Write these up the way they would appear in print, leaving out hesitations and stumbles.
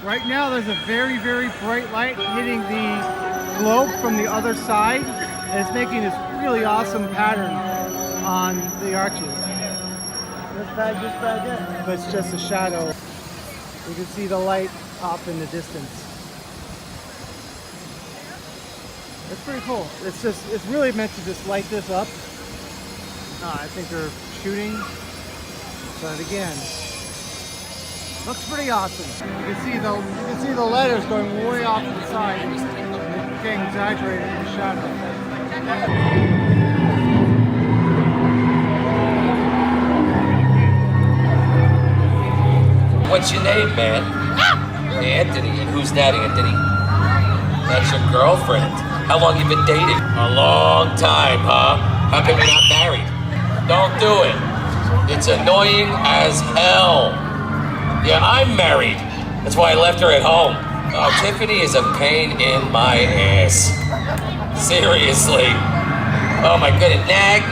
Right now there's a very, very bright light hitting the globe from the other side, and it's making this really awesome pattern on the arches. Just bad yet. But it's just a shadow. You can see the light off in the distance. It's pretty cool. It's really meant to just light this up. I think they're shooting, but again, looks pretty awesome. You can see the letters going way off to the side, and they're getting exaggerated in the shadow. What's your name, man? Anthony. And who's that, Anthony? That's your girlfriend. How long you been dating? A long time, huh? How come you're not married? Don't do it. It's annoying as hell. Yeah, I'm married. That's why I left her at home. Oh, Tiffany is a pain in my ass. Seriously. Oh my goodness. Nag.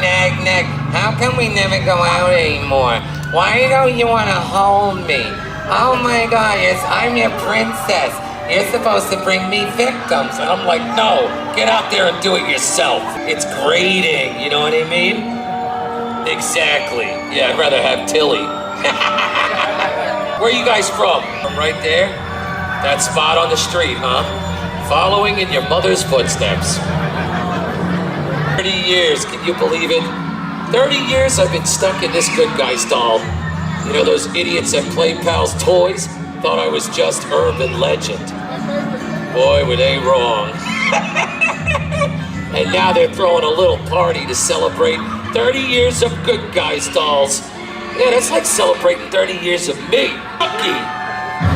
How come we never go out anymore? Why don't you want to hold me? Oh my God, yes, I'm your princess. You're supposed to bring me victims. And I'm like, no, get out there and do it yourself. It's grating, you know what I mean? Exactly. Yeah, I'd rather have Tilly. Where are you guys from? From right there? That spot on the street, huh? Following in your mother's footsteps. 30 years, can you believe it? 30 years I've been stuck in this good guy stall. You know those idiots at Play Pals Toys? Thought I was just urban legend. Boy, were they wrong. And now they're throwing a little party to celebrate 30 years of good guys dolls. Yeah, that's like celebrating 30 years of me. Lucky.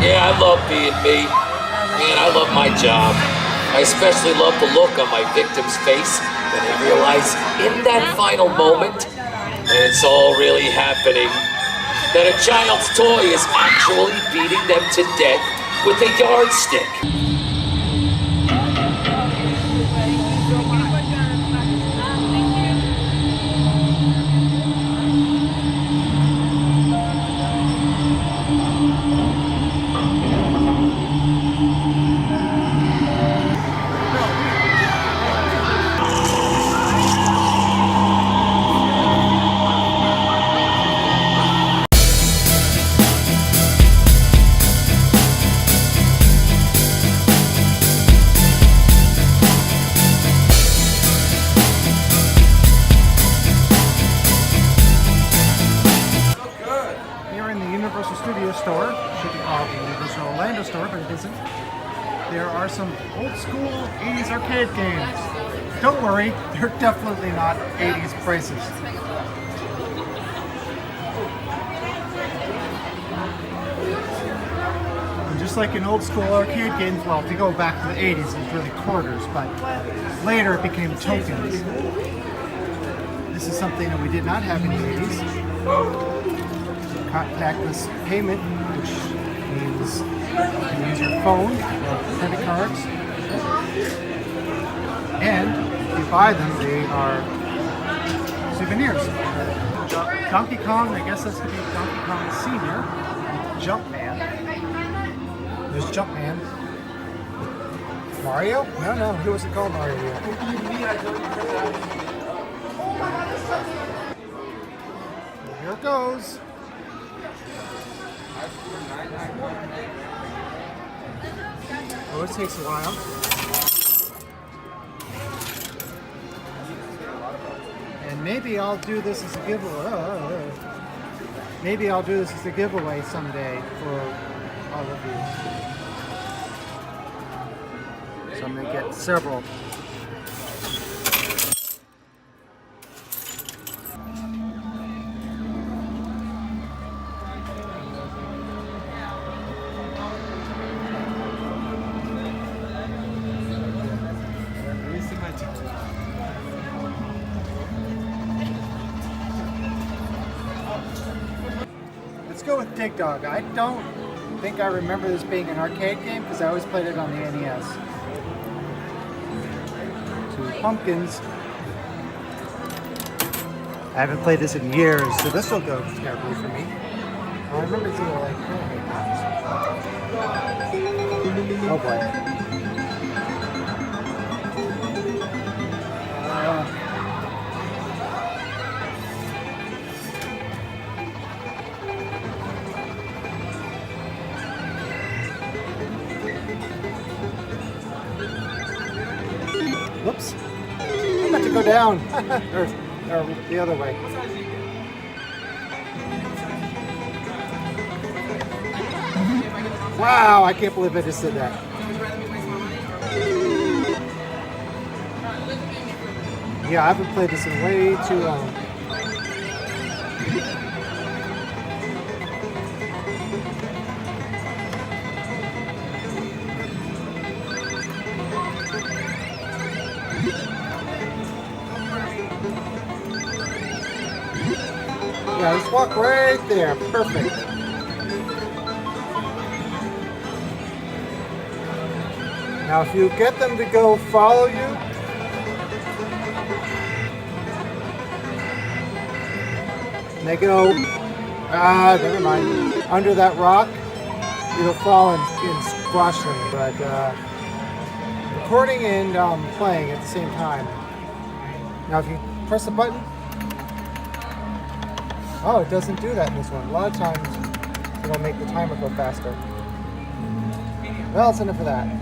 Yeah, I love being me. Man, I love my job. I especially love the look on my victim's face when they realize in that final moment that it's all really happening. That a child's toy is actually beating them to death with a yardstick. Store, should be called the Universal Orlando store, but it isn't. There are some old school 80s arcade games. Don't worry, they're definitely not 80s prices. And just like in old school arcade games, well, if you go back to the 80s, it was really quarters, but later it became tokens. This is something that we did not have in the 80s. Contactless payment, which means you can use your phone or credit cards, and if you buy them, they are souvenirs. Donkey Kong, I guess that's going to be Donkey Kong Senior. Jumpman. There's Jumpman. Mario? No, he wasn't called Mario yet. Here it goes. Oh, it takes a while. And maybe I'll do this as a giveaway. Maybe I'll do this as a giveaway someday for all of you. So I'm going to get several. Let's go with Dig Dog. I don't think I remember this being an arcade game because I always played it on the NES. Two pumpkins. I haven't played this in years, so this will go terribly for me. I remember it's like Oh boy. Whoops. I meant to go down. or the other way. Wow, I can't believe I just did that. Yeah, I haven't played this in way too long. Yeah, just walk right there. Perfect. Now, if you get them to go follow you, they go, never mind, under that rock, it'll fall and squash them. But recording and playing at the same time. Now, if you press the button, oh, it doesn't do that in this one. A lot of times, it'll make the timer go faster. Well, that's enough of that.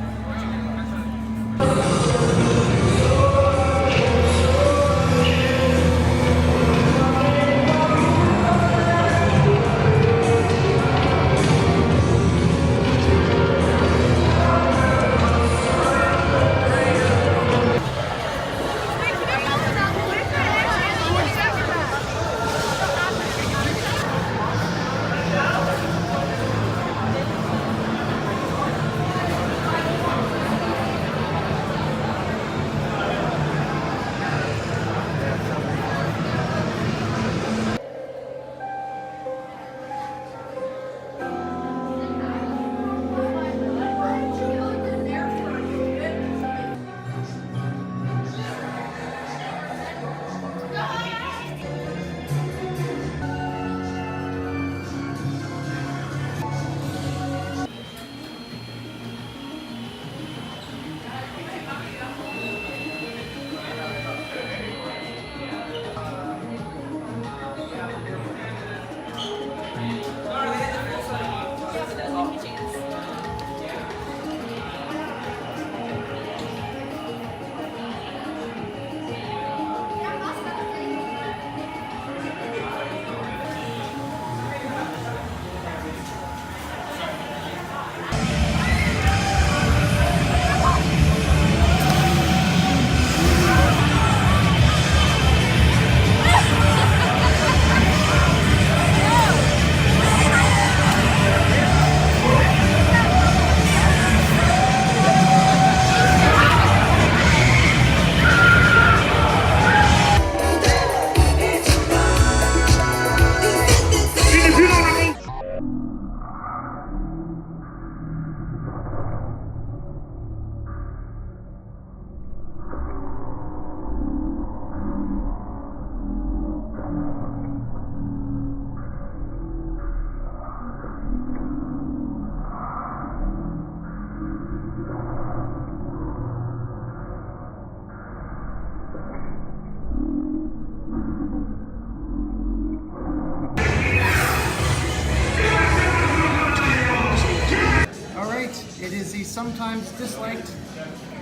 It is the sometimes disliked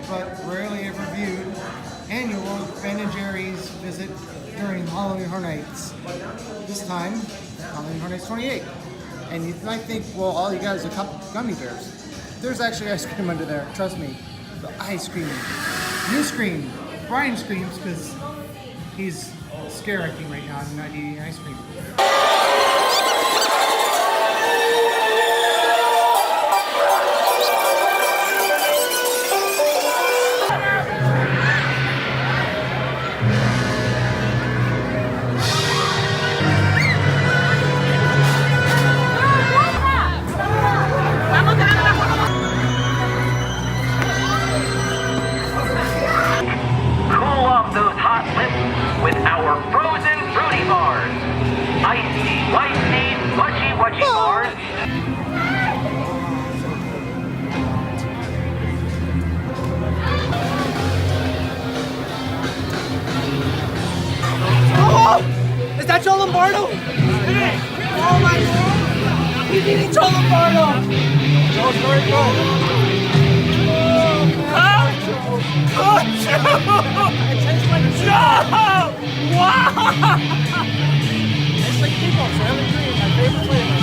but rarely ever viewed annual Ben & Jerry's visit during Halloween Horror Nights. This time, Halloween Horror Nights 28. And you might think, well, all you got is a couple gummy bears. There's actually ice cream under there, trust me. The ice cream. You scream. Brian screams because he's scare acting right now and not eating ice cream. With our frozen fruity bars. Ice It's like people, so having green, my favorite flavor.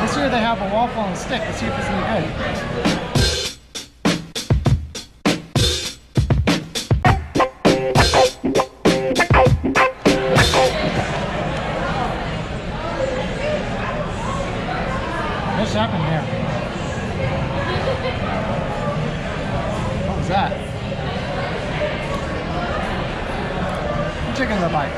This year they have a waffle on a stick. Let's see if it's any good. What's happened here? What was that? I'm taking the bite.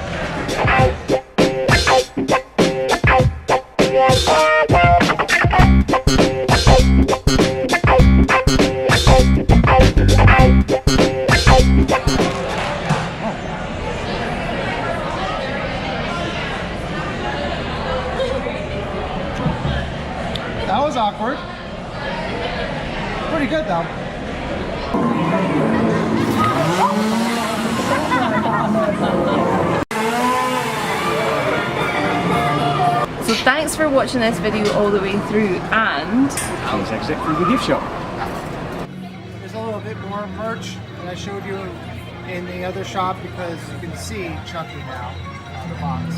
That was awkward. Pretty good though. So thanks for watching this video all the way through, and I'll exit through the gift shop. There's a little bit more merch that I showed you in the other shop because you can see Chucky now on the box.